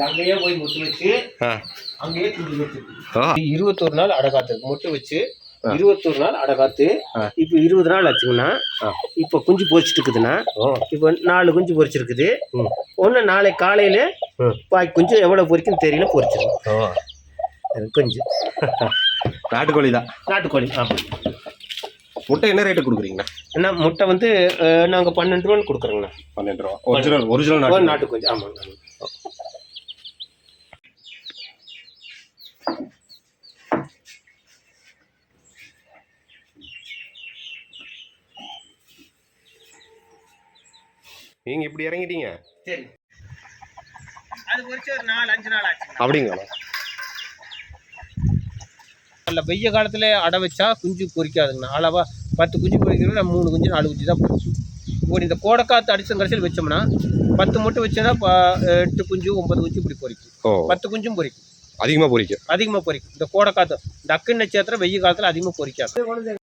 அங்கேயே போய் முட்டை வச்சு அங்கேயே குஞ்சு வச்சிருக்கு. 21 நாள் அடை காத்துருக்கு. முட்டை வச்சு 21 நாள் அடை காத்து. இப்போ 20 நாள் ஆச்சுங்கன்னா இப்போ குஞ்சு பொரிச்சிட்டு இருக்குதுன்னா இப்போ 4 குஞ்சு பொரிச்சிருக்குது. ஒன்று நாளைக்கு காலையில பாக்கி குஞ்சு எவ்வளோ பொரிக்குன்னு தெரியல, பொரிச்சிடும் குஞ்சு. நாட்டுக்கோழி தான். நாட்டுக்கோழி. ஆமாம். முட்டை என்ன ரேட்டு கொடுக்குறீங்கண்ணா? என்ன முட்டை வந்து நாங்கள் 12 ரூபான்னு கொடுக்குறோங்கண்ணா. 12 ரூபா. ஒரிஜினல் நாட்டுக்கோழி. ஆமாங்க. நீங்க இப்படி இறங்கிட்டீங்க. சரி, அது பொரிச்சு ஒரு 4-5 நாள் ஆச்சு. அப்படிங்களா? இல்லை, வெய்ய காலத்தில் அடை வச்சா குஞ்சு பொரிக்காதுங்கண்ணா. அளவா 10 குஞ்சு பொரிக்கிறோம், 3 குஞ்சு 4 குஞ்சு தான் பொரிக்கும். இப்போ இந்த கோடைக்காற்று அடிச்ச கடைசியில் வச்சோம்னா 10 மட்டும் வச்சோன்னா 8 குஞ்சு 9 குஞ்சு இப்படி பொரிக்கும். 10 குஞ்சும் பொரிக்கும். அதிகமாக பொரிக்கும். இந்த கோடைக்காற்று டக்குன்னு நட்சத்திரம் வெய்ய காலத்தில் அதிகமாக பொரிக்காது.